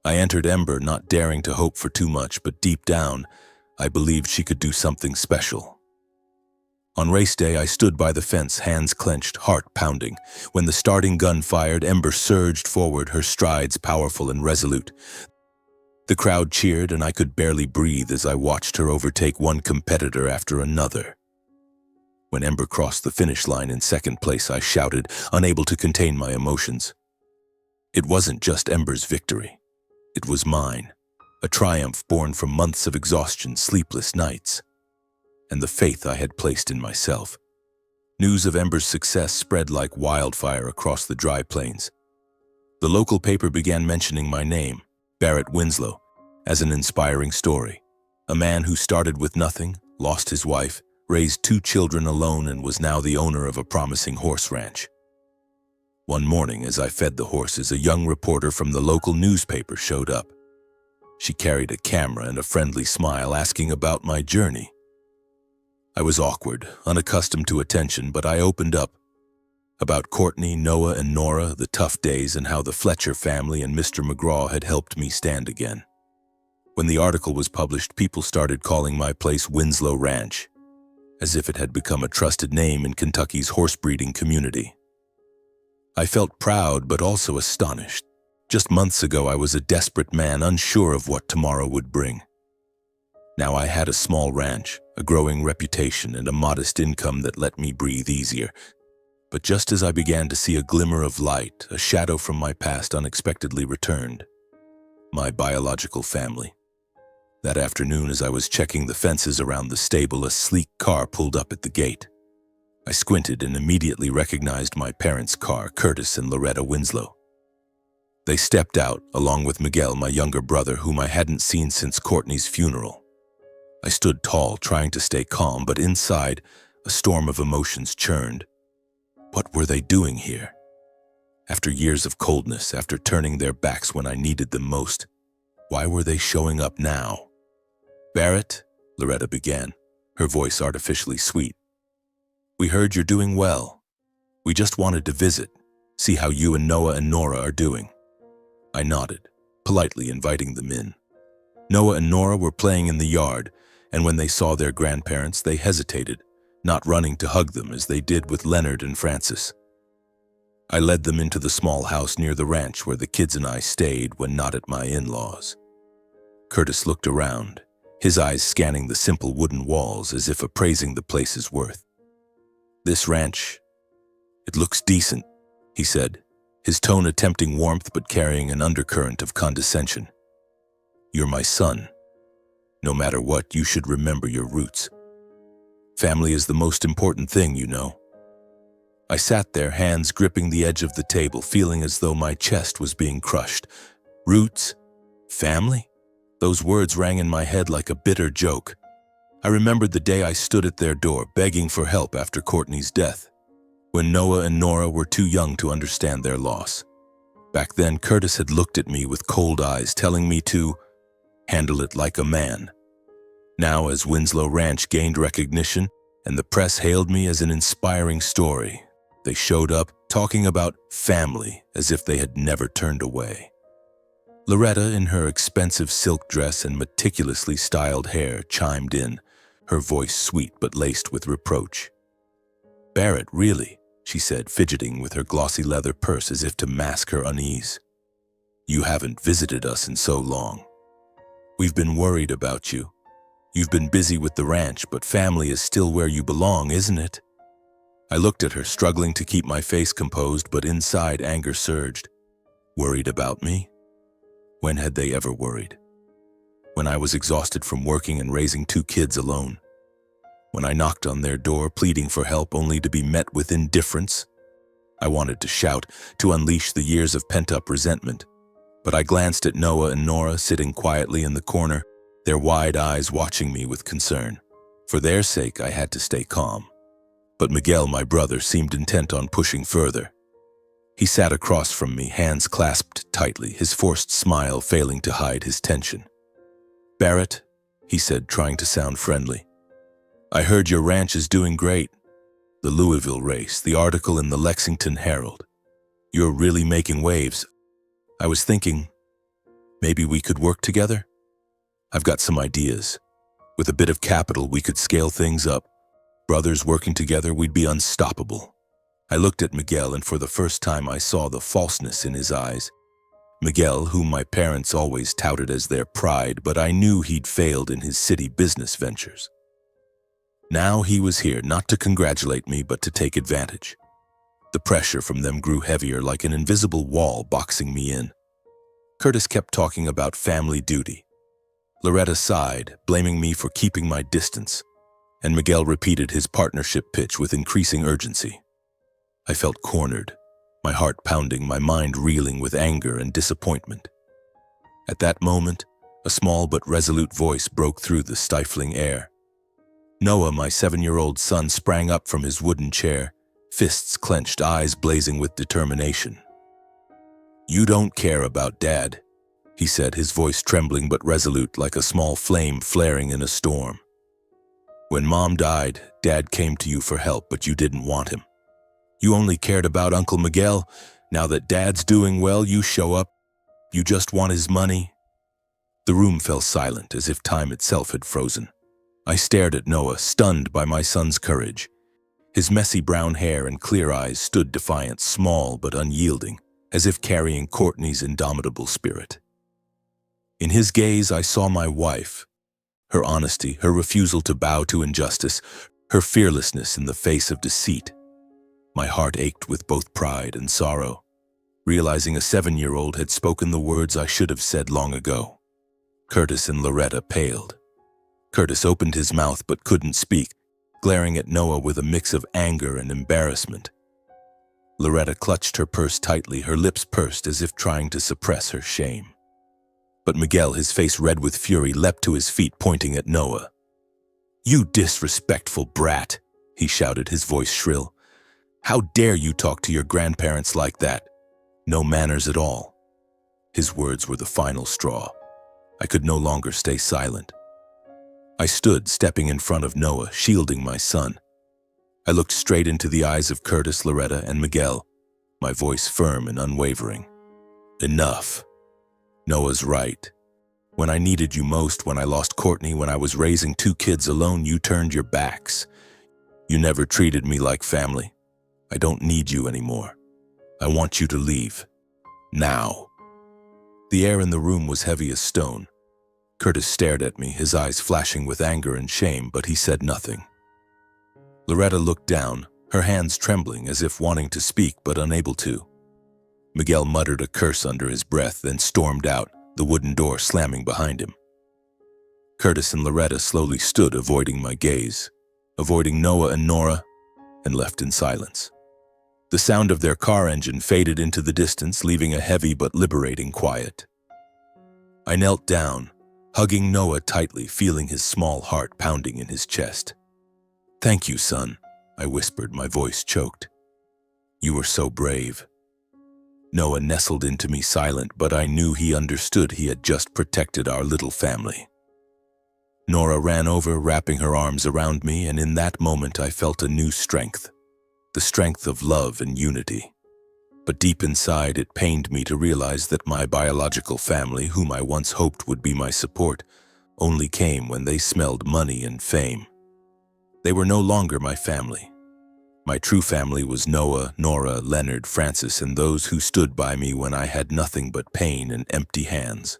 I entered Ember not daring to hope for too much, but deep down, I believed she could do something special. On race day, I stood by the fence, hands clenched, heart pounding. When the starting gun fired, Ember surged forward, her strides powerful and resolute. The crowd cheered, and I could barely breathe as I watched her overtake one competitor after another. When Ember crossed the finish line in second place, I shouted, unable to contain my emotions. It wasn't just Ember's victory. It was mine, a triumph born from months of exhaustion, sleepless nights, and the faith I had placed in myself. News of Ember's success spread like wildfire across the dry plains. The local paper began mentioning my name, Barrett Winslow, as an inspiring story. A man who started with nothing, lost his wife, raised 2 children alone, and was now the owner of a promising horse ranch. One morning, as I fed the horses, a young reporter from the local newspaper showed up. She carried a camera and a friendly smile, asking about my journey. I was awkward, unaccustomed to attention, but I opened up. About Courtney, Noah, and Nora, the tough days, and how the Fletcher family and Mr. McGraw had helped me stand again. When the article was published, people started calling my place Winslow Ranch, as if it had become a trusted name in Kentucky's horse breeding community. I felt proud, but also astonished. Just months ago, I was a desperate man, unsure of what tomorrow would bring. Now I had a small ranch, a growing reputation, and a modest income that let me breathe easier. But just as I began to see a glimmer of light, a shadow from my past unexpectedly returned. My biological family. That afternoon, as I was checking the fences around the stable, a sleek car pulled up at the gate. I squinted and immediately recognized my parents' car, Curtis and Loretta Winslow. They stepped out, along with Miguel, my younger brother, whom I hadn't seen since Courtney's funeral. I stood tall, trying to stay calm, but inside, a storm of emotions churned. What were they doing here? After years of coldness, after turning their backs when I needed them most, why were they showing up now? "Barrett," Loretta began, her voice artificially sweet. "We heard you're doing well. We just wanted to visit, see how you and Noah and Nora are doing." I nodded, politely inviting them in. Noah and Nora were playing in the yard, and when they saw their grandparents, they hesitated, not running to hug them as they did with Leonard and Francis. I led them into the small house near the ranch where the kids and I stayed when not at my in-laws. Curtis looked around, his eyes scanning the simple wooden walls as if appraising the place's worth. "This ranch, it looks decent," he said, his tone attempting warmth but carrying an undercurrent of condescension. "You're my son. No matter what, you should remember your roots. Family is the most important thing, you know." I sat there, hands gripping the edge of the table, feeling as though my chest was being crushed. Roots? Family? Those words rang in my head like a bitter joke. I remembered the day I stood at their door, begging for help after Courtney's death, when Noah and Nora were too young to understand their loss. Back then, Curtis had looked at me with cold eyes, telling me to handle it like a man. Now, as Winslow Ranch gained recognition and the press hailed me as an inspiring story, they showed up talking about family as if they had never turned away. Loretta, in her expensive silk dress and meticulously styled hair, chimed in, her voice sweet but laced with reproach. "Barrett, really?" she said, fidgeting with her glossy leather purse as if to mask her unease. "You haven't visited us in so long. We've been worried about you. You've been busy with the ranch, but family is still where you belong, isn't it?" I looked at her, struggling to keep my face composed, but inside anger surged. Worried about me? When had they ever worried? When I was exhausted from working and raising 2 kids alone? When I knocked on their door, pleading for help only to be met with indifference? I wanted to shout, to unleash the years of pent-up resentment, but I glanced at Noah and Nora sitting quietly in the corner, their wide eyes watching me with concern. For their sake, I had to stay calm. But Miguel, my brother, seemed intent on pushing further. He sat across from me, hands clasped tightly, his forced smile failing to hide his tension. "Barrett," he said, trying to sound friendly, "I heard your ranch is doing great. The Louisville race, the article in the Lexington Herald. You're really making waves. I was thinking, maybe we could work together? I've got some ideas. With a bit of capital, we could scale things up. Brothers working together, we'd be unstoppable." I looked at Miguel, and for the first time I saw the falseness in his eyes. Miguel, whom my parents always touted as their pride, but I knew he'd failed in his city business ventures. Now he was here not to congratulate me, but to take advantage. The pressure from them grew heavier, like an invisible wall boxing me in. Curtis kept talking about family duty. Loretta sighed, blaming me for keeping my distance, and Miguel repeated his partnership pitch with increasing urgency. I felt cornered, my heart pounding, my mind reeling with anger and disappointment. At that moment, a small but resolute voice broke through the stifling air. Noah, my 7-year-old son, sprang up from his wooden chair, fists clenched, eyes blazing with determination. "You don't care about Dad," he said, his voice trembling but resolute, like a small flame flaring in a storm. "When Mom died, Dad came to you for help, but you didn't want him. You only cared about Uncle Miguel. Now that Dad's doing well, you show up. You just want his money." The room fell silent, as if time itself had frozen. I stared at Noah, stunned by my son's courage. His messy brown hair and clear eyes stood defiant, small but unyielding, as if carrying Courtney's indomitable spirit. In his gaze, I saw my wife, her honesty, her refusal to bow to injustice, her fearlessness in the face of deceit. My heart ached with both pride and sorrow, realizing a 7-year-old had spoken the words I should have said long ago. Curtis and Loretta paled. Curtis opened his mouth but couldn't speak, glaring at Noah with a mix of anger and embarrassment. Loretta clutched her purse tightly, her lips pursed as if trying to suppress her shame. But Miguel, his face red with fury, leapt to his feet, pointing at Noah. "You disrespectful brat," he shouted, his voice shrill. "How dare you talk to your grandparents like that? No manners at all." His words were the final straw. I could no longer stay silent. I stood, stepping in front of Noah, shielding my son. I looked straight into the eyes of Curtis, Loretta, and Miguel, my voice firm and unwavering. "Enough. Noah's right. When I needed you most, when I lost Courtney, when I was raising 2 kids alone, you turned your backs. You never treated me like family. I don't need you anymore. I want you to leave. Now." The air in the room was heavy as stone. Curtis stared at me, his eyes flashing with anger and shame, but he said nothing. Loretta looked down, her hands trembling as if wanting to speak but unable to. Miguel muttered a curse under his breath, then stormed out, the wooden door slamming behind him. Curtis and Loretta slowly stood, avoiding my gaze, avoiding Noah and Nora, and left in silence. The sound of their car engine faded into the distance, leaving a heavy but liberating quiet. I knelt down, hugging Noah tightly, feeling his small heart pounding in his chest. "Thank you, son," I whispered, my voice choked. "You were so brave." Noah nestled into me silent, but I knew he understood. He had just protected our little family. Nora ran over, wrapping her arms around me, and in that moment I felt a new strength, the strength of love and unity. But deep inside, it pained me to realize that my biological family, whom I once hoped would be my support, only came when they smelled money and fame. They were no longer my family. My true family was Noah, Nora, Leonard, Francis, and those who stood by me when I had nothing but pain and empty hands.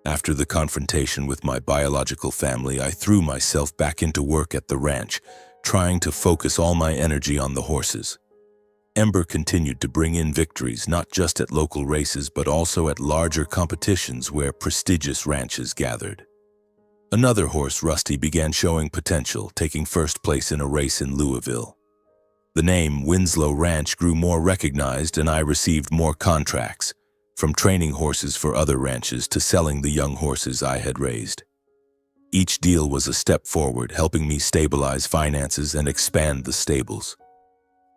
After the confrontation with my biological family, I threw myself back into work at the ranch, trying to focus all my energy on the horses. Ember continued to bring in victories, not just at local races, but also at larger competitions where prestigious ranches gathered. Another horse, Rusty, began showing potential, taking first place in a race in Louisville. The name Winslow Ranch grew more recognized, and I received more contracts, from training horses for other ranches to selling the young horses I had raised. Each deal was a step forward, helping me stabilize finances and expand the stables.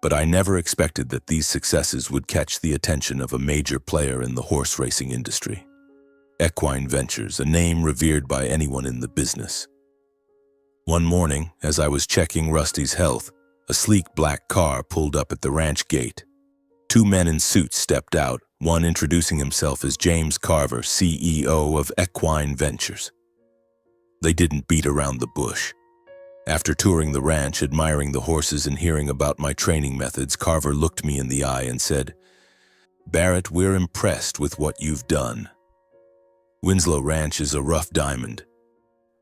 But I never expected that these successes would catch the attention of a major player in the horse racing industry. Equine Ventures, a name revered by anyone in the business. One morning, as I was checking Rusty's health, a sleek black car pulled up at the ranch gate. Two men in suits stepped out, one introducing himself as James Carver, CEO of Equine Ventures. They didn't beat around the bush. After touring the ranch, admiring the horses, and hearing about my training methods, Carver looked me in the eye and said, "Barrett, we're impressed with what you've done. Winslow Ranch is a rough diamond.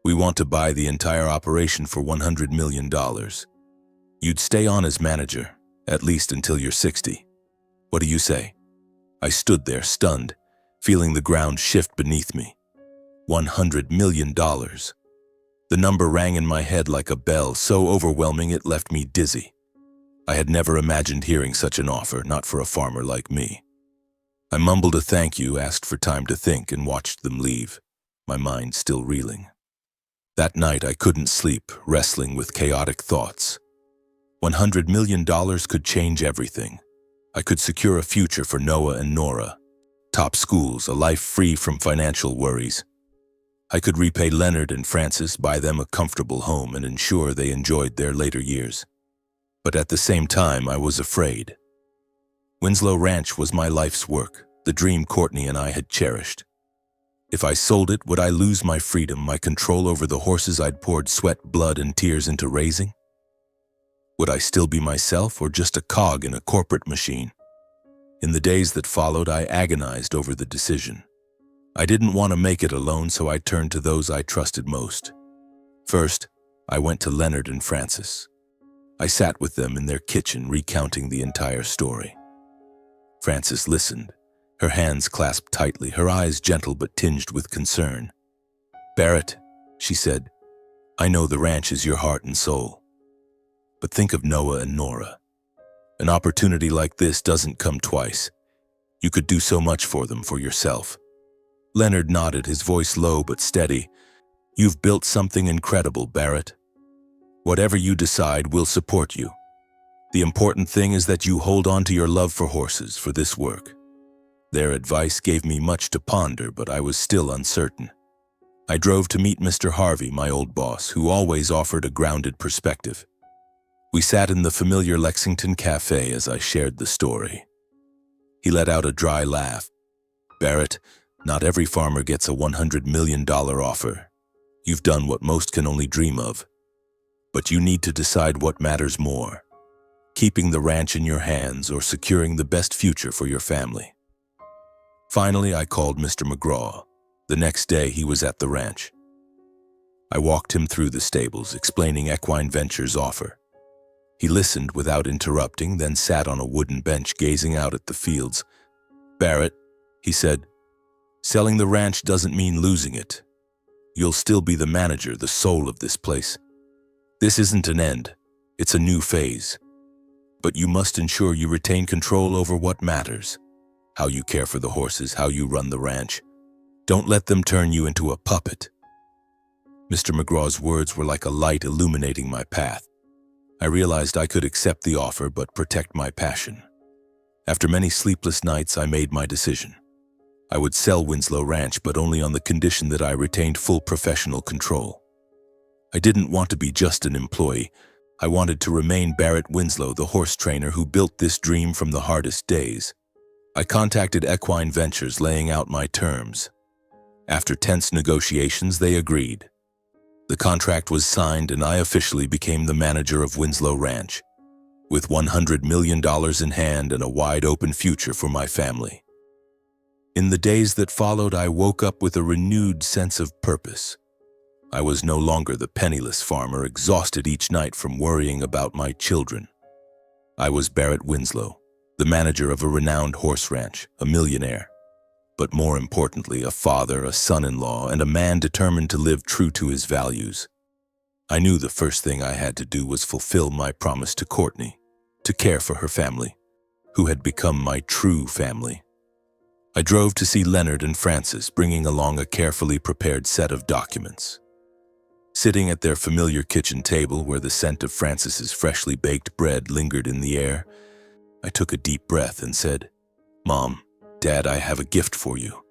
We want to buy the entire operation for $100 million. You'd stay on as manager, at least until you're 60. What do you say?" I stood there, stunned, feeling the ground shift beneath me. $100 million. The number rang in my head like a bell, so overwhelming it left me dizzy. I had never imagined hearing such an offer, not for a farmer like me. I mumbled a thank you, asked for time to think, and watched them leave, my mind still reeling. That night I couldn't sleep, wrestling with chaotic thoughts. $100 million could change everything. I could secure a future for Noah and Nora, top schools, a life free from financial worries. I could repay Leonard and Francis, buy them a comfortable home, and ensure they enjoyed their later years. But at the same time, I was afraid. Winslow Ranch was my life's work, the dream Courtney and I had cherished. If I sold it, would I lose my freedom, my control over the horses I'd poured sweat, blood, and tears into raising? Would I still be myself, or just a cog in a corporate machine? In the days that followed, I agonized over the decision. I didn't want to make it alone, so I turned to those I trusted most. First, I went to Leonard and Francis. I sat with them in their kitchen, recounting the entire story. Francis listened, her hands clasped tightly, her eyes gentle but tinged with concern. "Barrett," she said, "I know the ranch is your heart and soul. But think of Noah and Nora. An opportunity like this doesn't come twice. You could do so much for them, for yourself." Leonard nodded, his voice low but steady. "You've built something incredible, Barrett. Whatever you decide, we'll support you. The important thing is that you hold on to your love for horses, for this work." Their advice gave me much to ponder, but I was still uncertain. I drove to meet Mr. Harvey, my old boss, who always offered a grounded perspective. We sat in the familiar Lexington cafe as I shared the story. He let out a dry laugh. "Barrett, not every farmer gets a $100 million offer. You've done what most can only dream of. But you need to decide what matters more, keeping the ranch in your hands or securing the best future for your family." Finally, I called Mr. McGraw. The next day, he was at the ranch. I walked him through the stables, explaining Equine Ventures' offer. He listened without interrupting, then sat on a wooden bench gazing out at the fields. "Barrett," he said, "selling the ranch doesn't mean losing it. You'll still be the manager, the soul of this place. This isn't an end, it's a new phase. But you must ensure you retain control over what matters. How you care for the horses, how you run the ranch. Don't let them turn you into a puppet." Mr. McGraw's words were like a light illuminating my path. I realized I could accept the offer but protect my passion. After many sleepless nights, I made my decision. I would sell Winslow Ranch, but only on the condition that I retained full professional control. I didn't want to be just an employee. I wanted to remain Barrett Winslow, the horse trainer who built this dream from the hardest days. I contacted Equine Ventures, laying out my terms. After tense negotiations, they agreed. The contract was signed and I officially became the manager of Winslow Ranch, with $100 million in hand and a wide-open future for my family. In the days that followed, I woke up with a renewed sense of purpose. I was no longer the penniless farmer, exhausted each night from worrying about my children. I was Barrett Winslow, the manager of a renowned horse ranch, a millionaire, but more importantly, a father, a son-in-law, and a man determined to live true to his values. I knew the first thing I had to do was fulfill my promise to Courtney, to care for her family, who had become my true family. I drove to see Leonard and Francis, bringing along a carefully prepared set of documents. Sitting at their familiar kitchen table where the scent of Francis's freshly baked bread lingered in the air, I took a deep breath and said, "Mom, Dad, I have a gift for you."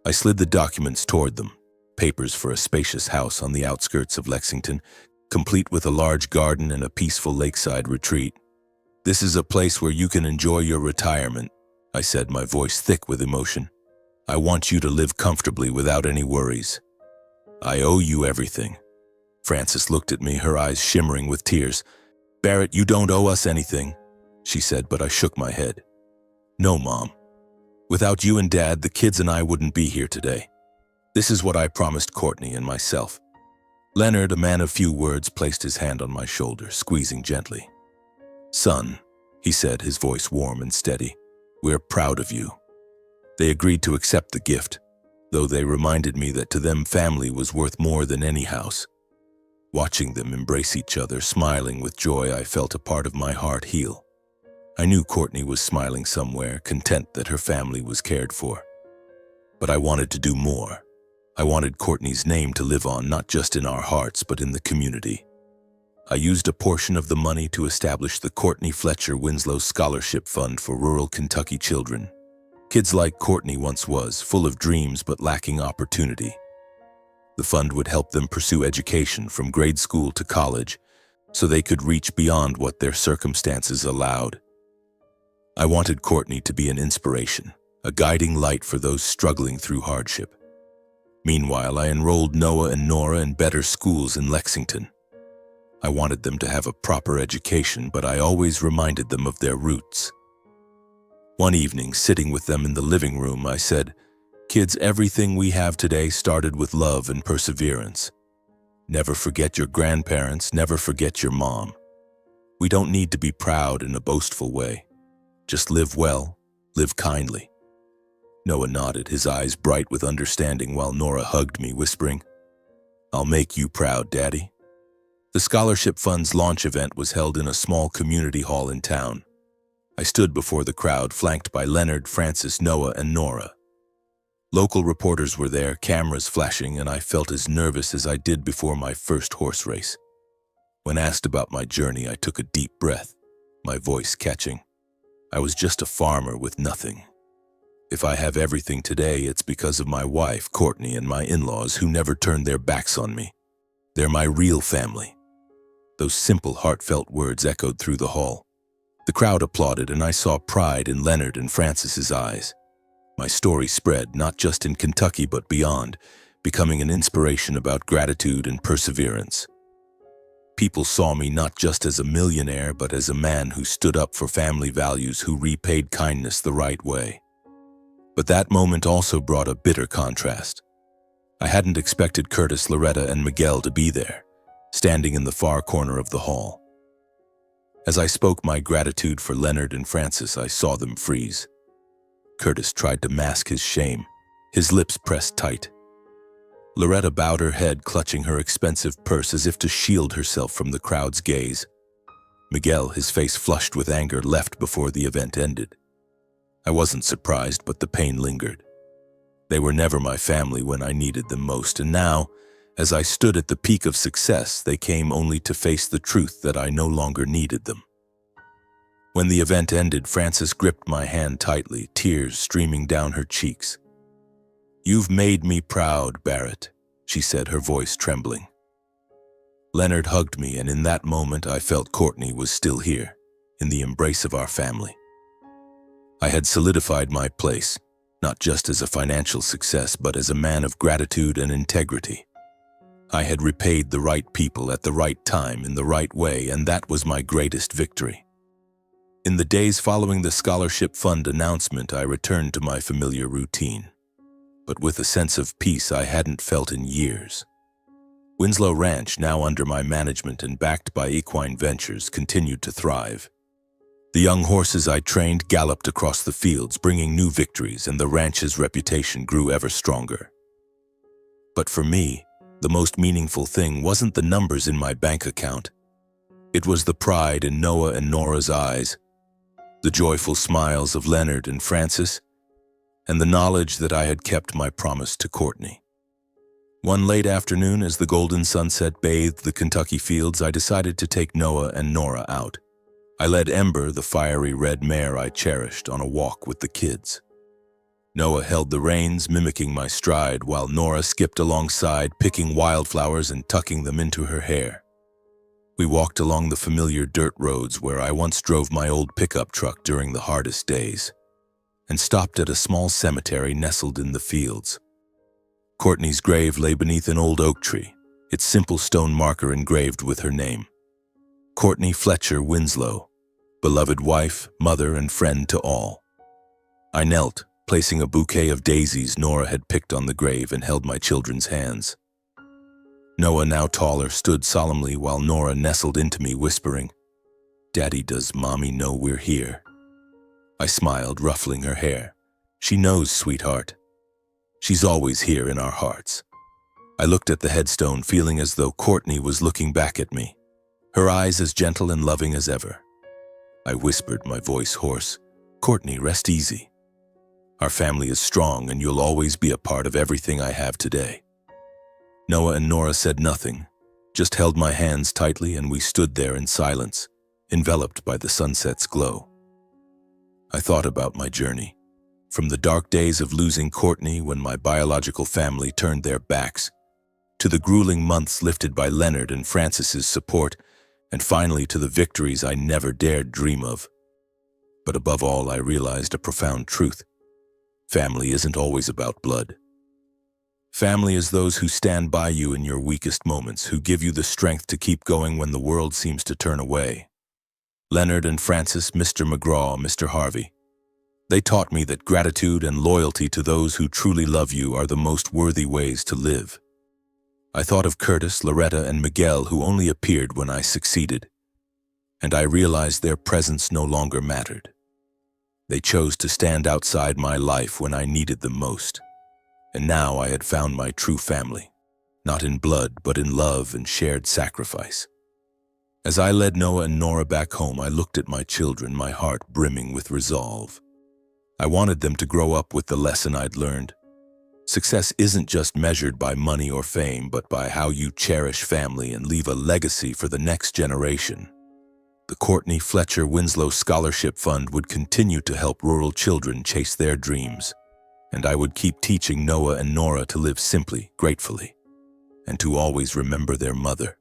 I slid the documents toward them, papers for a spacious house on the outskirts of Lexington, complete with a large garden and a peaceful lakeside retreat. "This is a place where you can enjoy your retirement," I said, my voice thick with emotion. "I want you to live comfortably without any worries. I owe you everything." Frances looked at me, her eyes shimmering with tears. "Barrett, you don't owe us anything," she said, but I shook my head. "No, Mom. Without you and Dad, the kids and I wouldn't be here today. This is what I promised Courtney and myself." Leonard, a man of few words, placed his hand on my shoulder, squeezing gently. "Son," he said, his voice warm and steady, "we're proud of you." They agreed to accept the gift, though they reminded me that to them family was worth more than any house. Watching them embrace each other, smiling with joy, I felt a part of my heart heal. I knew Courtney was smiling somewhere, content that her family was cared for. But I wanted to do more. I wanted Courtney's name to live on, not just in our hearts, but in the community. I used a portion of the money to establish the Courtney Fletcher Winslow Scholarship Fund for rural Kentucky children. Kids like Courtney once was, full of dreams but lacking opportunity. The fund would help them pursue education from grade school to college, so they could reach beyond what their circumstances allowed. I wanted Courtney to be an inspiration, a guiding light for those struggling through hardship. Meanwhile, I enrolled Noah and Nora in better schools in Lexington. I wanted them to have a proper education, but I always reminded them of their roots. One evening, sitting with them in the living room, I said, "Kids, everything we have today started with love and perseverance. Never forget your grandparents, never forget your mom. We don't need to be proud in a boastful way. Just live well, live kindly." Noah nodded, his eyes bright with understanding, while Nora hugged me, whispering, "I'll make you proud, Daddy." The Scholarship Fund's launch event was held in a small community hall in town. I stood before the crowd, flanked by Leonard, Francis, Noah, and Nora. Local reporters were there, cameras flashing, and I felt as nervous as I did before my first horse race. When asked about my journey, I took a deep breath, my voice catching. I was just a farmer with nothing. If I have everything today, it's because of my wife, Courtney, and my in-laws who never turned their backs on me. They're my real family. Those simple, heartfelt words echoed through the hall. The crowd applauded, and I saw pride in Leonard and Francis's eyes. My story spread, not just in Kentucky but beyond, becoming an inspiration about gratitude and perseverance. People saw me not just as a millionaire, but as a man who stood up for family values, who repaid kindness the right way. But that moment also brought a bitter contrast. I hadn't expected Curtis, Loretta, and Miguel to be there, standing in the far corner of the hall. As I spoke my gratitude for Leonard and Francis, I saw them freeze. Curtis tried to mask his shame, his lips pressed tight. Loretta bowed her head, clutching her expensive purse as if to shield herself from the crowd's gaze. Miguel, his face flushed with anger, left before the event ended. I wasn't surprised, but the pain lingered. They were never my family when I needed them most, and now, as I stood at the peak of success, they came only to face the truth that I no longer needed them. When the event ended, Frances gripped my hand tightly, tears streaming down her cheeks. "You've made me proud, Barrett," she said, her voice trembling. Leonard hugged me, and in that moment I felt Courtney was still here, in the embrace of our family. I had solidified my place, not just as a financial success, but as a man of gratitude and integrity. I had repaid the right people at the right time in the right way, and that was my greatest victory. In the days following the scholarship fund announcement, I returned to my familiar routine, but with a sense of peace I hadn't felt in years. Winslow Ranch, now under my management and backed by Equine Ventures, continued to thrive. The young horses I trained galloped across the fields, bringing new victories, and the ranch's reputation grew ever stronger. But for me, the most meaningful thing wasn't the numbers in my bank account. It was the pride in Noah and Nora's eyes, the joyful smiles of Leonard and Francis, and the knowledge that I had kept my promise to Courtney. One late afternoon, as the golden sunset bathed the Kentucky fields, I decided to take Noah and Nora out. I led Ember, the fiery red mare I cherished, on a walk with the kids. Noah held the reins, mimicking my stride, while Nora skipped alongside, picking wildflowers and tucking them into her hair. We walked along the familiar dirt roads where I once drove my old pickup truck during the hardest days, and stopped at a small cemetery nestled in the fields. Courtney's grave lay beneath an old oak tree, its simple stone marker engraved with her name. Courtney Fletcher Winslow, beloved wife, mother, and friend to all. I knelt, placing a bouquet of daisies Nora had picked on the grave, and held my children's hands. Noah, now taller, stood solemnly while Nora nestled into me, whispering, "Daddy, does Mommy know we're here?" I smiled, ruffling her hair. "She knows, sweetheart. She's always here in our hearts." I looked at the headstone, feeling as though Courtney was looking back at me, her eyes as gentle and loving as ever. I whispered, my voice hoarse, "Courtney, rest easy. Our family is strong, and you'll always be a part of everything I have today." Noah and Nora said nothing, just held my hands tightly, and we stood there in silence, enveloped by the sunset's glow. I thought about my journey, from the dark days of losing Courtney when my biological family turned their backs, to the grueling months lifted by Leonard and Francis's support, and finally to the victories I never dared dream of. But above all, I realized a profound truth. Family isn't always about blood. Family is those who stand by you in your weakest moments, who give you the strength to keep going when the world seems to turn away. Leonard and Francis, Mr. McGraw, Mr. Harvey. They taught me that gratitude and loyalty to those who truly love you are the most worthy ways to live. I thought of Curtis, Loretta, and Miguel, who only appeared when I succeeded, and I realized their presence no longer mattered. They chose to stand outside my life when I needed them most. And now I had found my true family, not in blood, but in love and shared sacrifice. As I led Noah and Nora back home, I looked at my children, my heart brimming with resolve. I wanted them to grow up with the lesson I'd learned. Success isn't just measured by money or fame, but by how you cherish family and leave a legacy for the next generation. The Courtney Fletcher Winslow Scholarship Fund would continue to help rural children chase their dreams, and I would keep teaching Noah and Nora to live simply, gratefully, and to always remember their mother.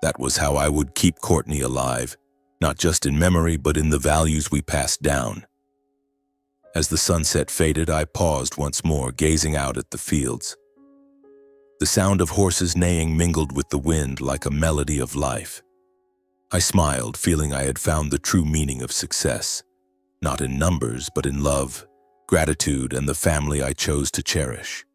That was how I would keep Courtney alive, not just in memory, but in the values we passed down. As the sunset faded, I paused once more, gazing out at the fields. The sound of horses neighing mingled with the wind like a melody of life. I smiled, feeling I had found the true meaning of success, not in numbers, but in love, gratitude, and the family I chose to cherish.